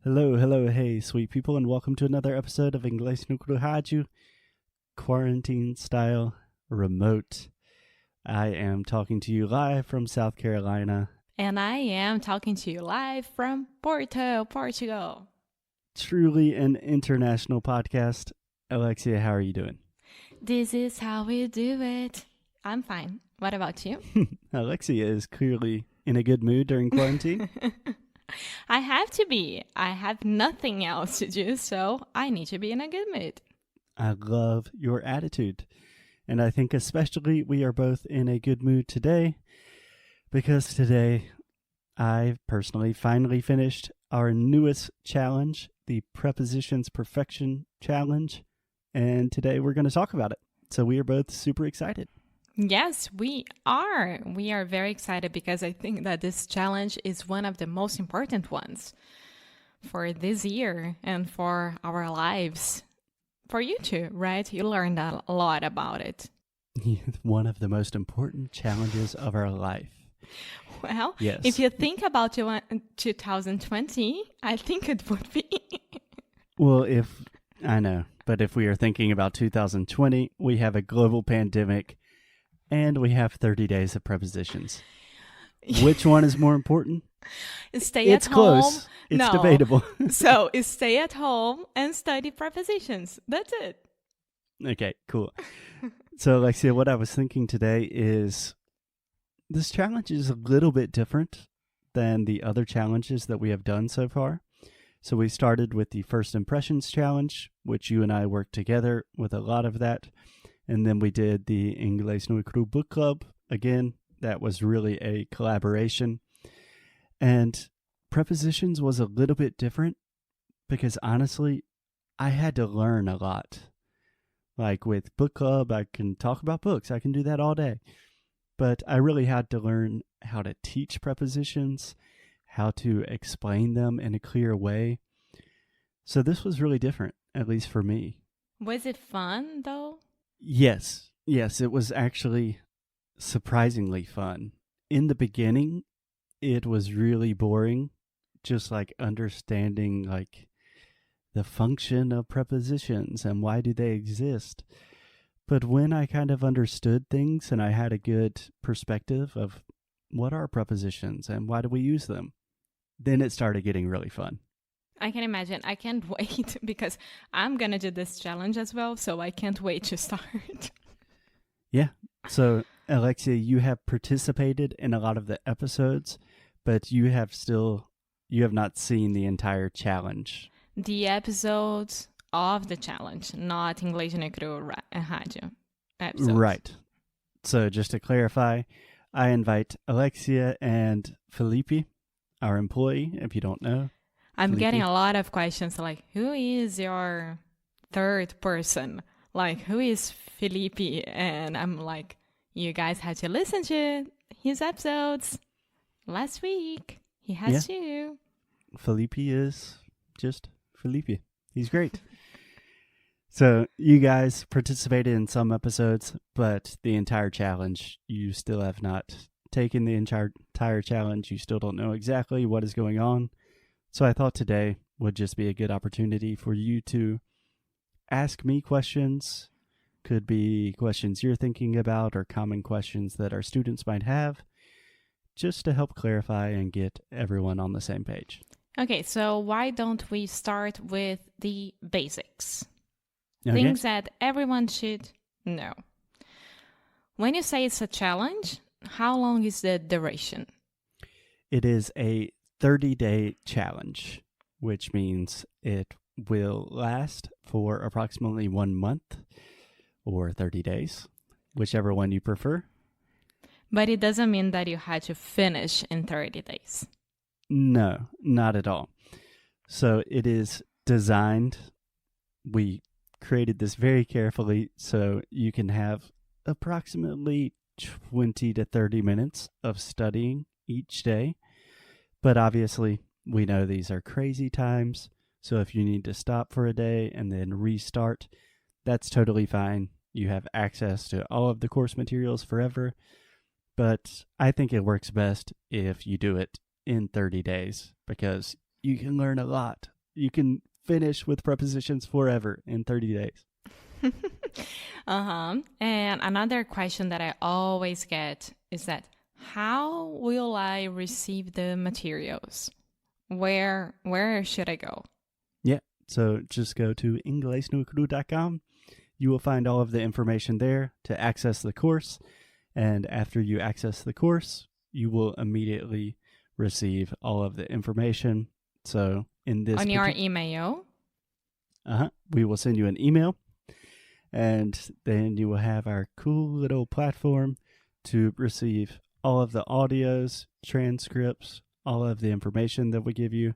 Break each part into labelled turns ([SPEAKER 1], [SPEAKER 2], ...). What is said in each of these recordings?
[SPEAKER 1] Hello, hello, hey, sweet people, and welcome to another episode of Inglês no Rádio, quarantine style, remote. I am talking to you live from South Carolina.
[SPEAKER 2] And I am talking to you live from Porto, Portugal.
[SPEAKER 1] Truly an international podcast. Alexia, how are you doing?
[SPEAKER 2] This is how we do it. I'm fine. What about you?
[SPEAKER 1] Alexia is clearly in a good mood during quarantine.
[SPEAKER 2] I have to be. I have nothing else to do, so I need to be in a good mood.
[SPEAKER 1] I love your attitude. And I think especially we are both in a good mood today because today I personally finally finished our newest challenge, the Prepositions Perfection challenge. And today we're going to talk about it. So we are both super excited.
[SPEAKER 2] Yes, we are. We are very excited because I think that this challenge is one of the most important ones for this year and for our lives. For you too, right? You learned a lot about it.
[SPEAKER 1] One of the most important challenges of our life.
[SPEAKER 2] Well,
[SPEAKER 1] yes.
[SPEAKER 2] If you think about 2020, I think it would be.
[SPEAKER 1] Well, I know, but if we are thinking about 2020, we have a global pandemic. And we have 30 days of prepositions. Which one is more important?
[SPEAKER 2] Stay at home.
[SPEAKER 1] It's close. It's
[SPEAKER 2] no.
[SPEAKER 1] debatable.
[SPEAKER 2] So stay at home and study prepositions. That's it.
[SPEAKER 1] Okay, cool. So, Alexia, what I was thinking today is this challenge is a little bit different than the other challenges that we have done so far. So we started with the First Impressions Challenge, which you and I worked together with a lot of that. And then we did the Inglês no Book Club. Again, that was really a collaboration. And prepositions was a little bit different because honestly, I had to learn a lot. Like with book club, I can talk about books. I can do that all day. But I really had to learn how to teach prepositions, how to explain them in a clear way. So this was really different, at least for me.
[SPEAKER 2] Was it fun though?
[SPEAKER 1] Yes, it was actually surprisingly fun. In the beginning, it was really boring, just like understanding like the function of prepositions and why do they exist. But when I kind of understood things and I had a good perspective of what are prepositions and why do we use them, then it started getting really fun.
[SPEAKER 2] I can imagine. I can't wait because I'm going to do this challenge as well, so I can't wait to start.
[SPEAKER 1] Yeah. So, Alexia, you have participated in a lot of the episodes, but you have not seen the entire challenge.
[SPEAKER 2] The episodes of the challenge, not Inglês no Rádio episodes.
[SPEAKER 1] Right. So, just to clarify, I invite Alexia and Felipe, our employee, if you don't know.
[SPEAKER 2] I'm getting a lot of questions like, who is your third person? Like, who is Felipe? And I'm like, you guys had to listen to his episodes last week. He has to.
[SPEAKER 1] Felipe is just Felipe. He's great. So you guys participated in some episodes, but the entire challenge, you still have not taken the entire challenge. You still don't know exactly what is going on. So I thought today would just be a good opportunity for you to ask me questions. Could be questions you're thinking about or common questions that our students might have, just to help clarify and get everyone on the same page.
[SPEAKER 2] Okay, so why don't we start with the basics?
[SPEAKER 1] Okay.
[SPEAKER 2] Things that everyone should know. When you say it's a challenge, how long is the duration?
[SPEAKER 1] It is a 30-day challenge, which means it will last for approximately 1 month or 30 days, whichever one you prefer.
[SPEAKER 2] But it doesn't mean that you had to finish in 30 days.
[SPEAKER 1] No, not at all. So it is designed, we created this very carefully so you can have approximately 20 to 30 minutes of studying each day. But obviously, we know these are crazy times, so if you need to stop for a day and then restart, that's totally fine. You have access to all of the course materials forever, but I think it works best if you do it in 30 days because you can learn a lot You can finish with prepositions forever in 30 days.
[SPEAKER 2] And another question that I always get is that how will I receive the materials? Where should I go?
[SPEAKER 1] Yeah, so just go to inglesnuecru.com. You will find all of the information there to access the course. And after you access the course, you will immediately receive all of the information. So in this
[SPEAKER 2] On your email?
[SPEAKER 1] We will send you an email. And then you will have our cool little platform to receive all of the audios, transcripts, all of the information that we give you.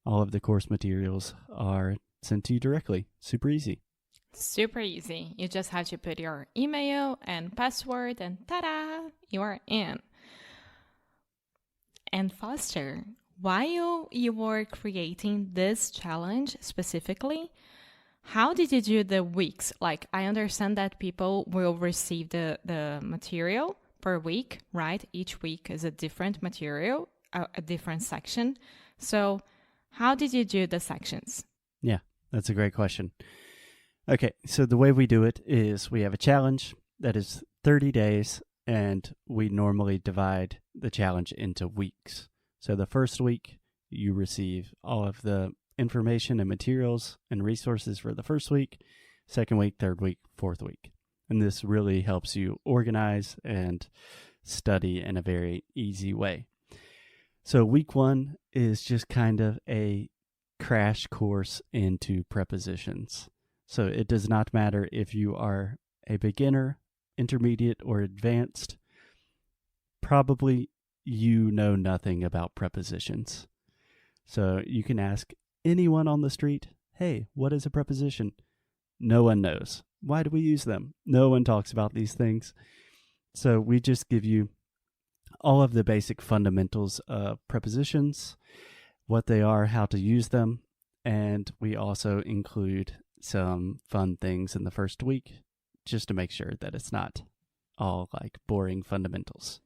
[SPEAKER 1] All of the course materials are sent to you directly. Super easy.
[SPEAKER 2] Super easy. You just have to put your email and password and ta-da, you are in. And Foster, while you were creating this challenge specifically, how did you do the weeks? Like, I understand that people will receive the material per week, right? Each week is a different material, a different section. So how did you do the sections?
[SPEAKER 1] Yeah, that's a great question. Okay, so the way we do it is we have a challenge that is 30 days, and we normally divide the challenge into weeks. So the first week, you receive all of the information and materials and resources for the first week, second week, third week, fourth week. And this really helps you organize and study in a very easy way. So week 1 is just kind of a crash course into prepositions. So it does not matter if you are a beginner, intermediate, or advanced. Probably you know nothing about prepositions. So you can ask anyone on the street, hey, what is a preposition? No one knows. Why do we use them? No one talks about these things. So we just give you all of the basic fundamentals of prepositions, what they are, how to use them, and we also include some fun things in the first week just to make sure that it's not all like boring fundamentals.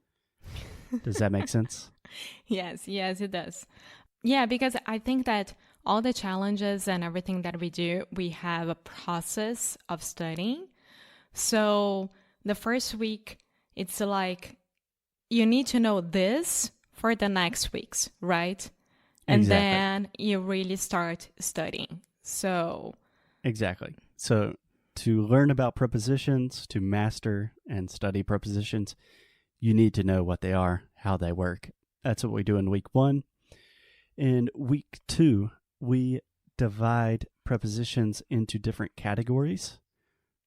[SPEAKER 1] Does that make sense?
[SPEAKER 2] Yes, it does. Yeah, because I think that all the challenges and everything that we do, we have a process of studying. So the first week, it's like you need to know this for the next weeks, right? And
[SPEAKER 1] Exactly.
[SPEAKER 2] then you really start studying. So
[SPEAKER 1] exactly. So to learn about prepositions, to master and study prepositions, you need to know what they are, how they work. That's what we do in week 1. In week 2, we divide prepositions into different categories.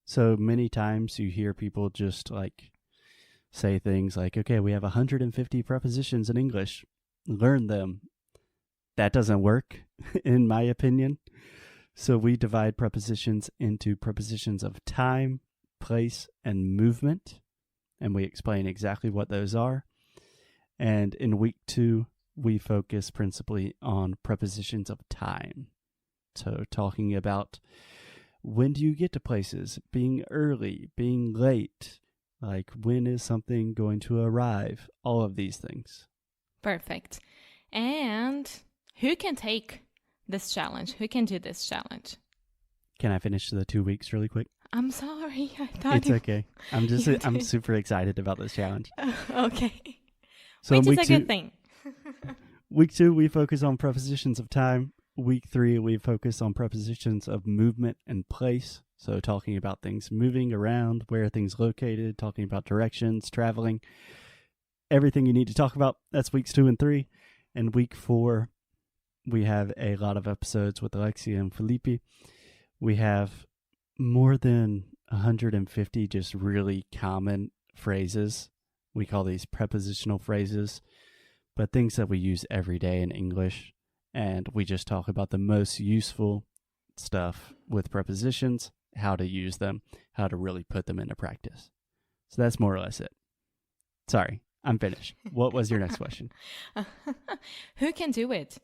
[SPEAKER 1] So many times you hear people just like say things like, okay, we have 150 prepositions in English. Learn them. That doesn't work, in my opinion. So we divide prepositions into prepositions of time, place, and movement. And we explain exactly what those are. And in week 2, we focus principally on prepositions of time. So talking about when do you get to places, being early, being late, like when is something going to arrive, all of these things.
[SPEAKER 2] Perfect. And who can take this challenge? Who can do this challenge?
[SPEAKER 1] Can I finish the 2 weeks really quick?
[SPEAKER 2] I'm sorry. I thought
[SPEAKER 1] it's okay. I'm super excited about this challenge.
[SPEAKER 2] Okay.
[SPEAKER 1] So
[SPEAKER 2] which is a good thing.
[SPEAKER 1] Week 2, we focus on prepositions of time. Week 3, we focus on prepositions of movement and place. So talking about things moving around, where things located, talking about directions, traveling, everything you need to talk about. That's weeks 2 and 3. And week 4, we have a lot of episodes with Alexia and Felipe. We have more than 150 just really common phrases. We call these prepositional phrases, but things that we use every day in English. And we just talk about the most useful stuff with prepositions, how to use them, how to really put them into practice. So that's more or less it. Sorry, I'm finished. What was your next question?
[SPEAKER 2] Who can do it?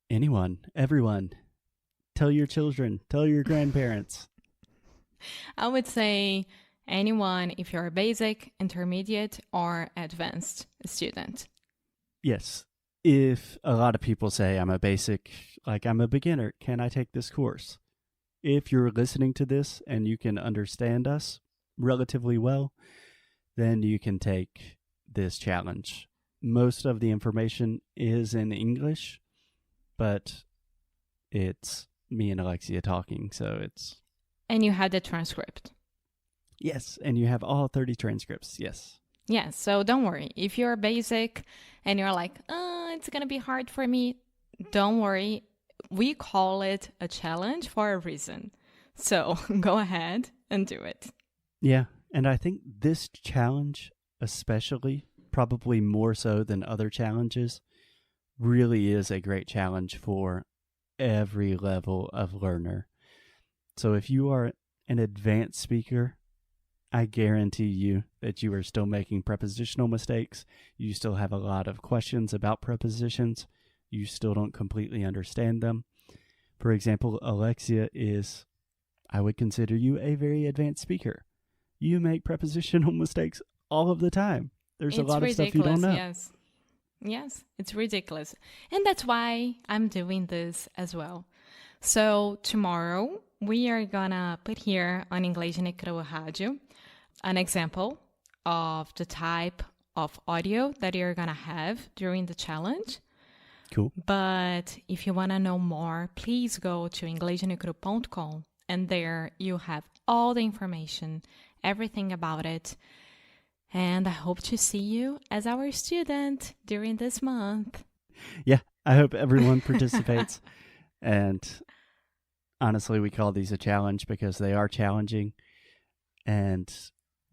[SPEAKER 1] Anyone, everyone. Tell your children, tell your grandparents.
[SPEAKER 2] I would say anyone if you're a basic, intermediate, or advanced student.
[SPEAKER 1] Yes. if a lot of people say I'm a beginner, can I take this course? If you're listening to this and you can understand us relatively well, then you can take this challenge. Most of the information is in English, but it's me and Alexia talking, so it's...
[SPEAKER 2] And you have the transcript.
[SPEAKER 1] Yes, and you have all 30 transcripts, yes.
[SPEAKER 2] Yeah, so don't worry. If you're basic and you're like, it's going to be hard for me, don't worry. We call it a challenge for a reason. So go ahead and do it.
[SPEAKER 1] Yeah, and I think this challenge especially, probably more so than other challenges, really is a great challenge for every level of learner. So if you are an advanced speaker, I guarantee you that you are still making prepositional mistakes. You still have a lot of questions about prepositions. You still don't completely understand them. For example, Alexia is, I would consider you a very advanced speaker. You make prepositional mistakes all of the time. There's a lot of stuff you don't know.
[SPEAKER 2] Yes, it's ridiculous. And that's why I'm doing this as well. So tomorrow we are gonna put here on Inglês no Rádio an example of the type of audio that you're gonna have during the challenge.
[SPEAKER 1] Cool.
[SPEAKER 2] But if you want to know more, please go to inglesnocru.com, and there you have all the information, everything about it. And I hope to see you as our student during this month.
[SPEAKER 1] Yeah, I hope everyone participates. And honestly, we call these a challenge because they are challenging. And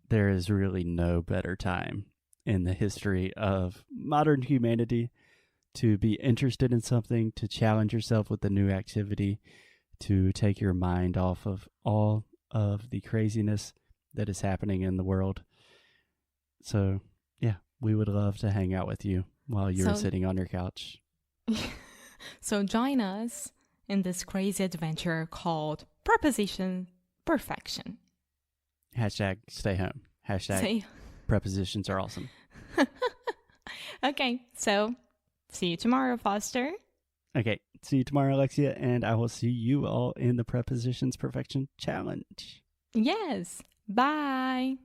[SPEAKER 1] there is really no better time in the history of modern humanity to be interested in something, to challenge yourself with a new activity, to take your mind off of all of the craziness that is happening in the world. So, yeah, we would love to hang out with you while you're sitting on your couch.
[SPEAKER 2] So join us in this crazy adventure called Prepositions Perfection.
[SPEAKER 1] Hashtag stay home. Hashtag prepositions are awesome.
[SPEAKER 2] Okay, so see you tomorrow, Foster.
[SPEAKER 1] Okay, see you tomorrow, Alexia, and I will see you all in the Prepositions Perfection Challenge.
[SPEAKER 2] Yes, bye.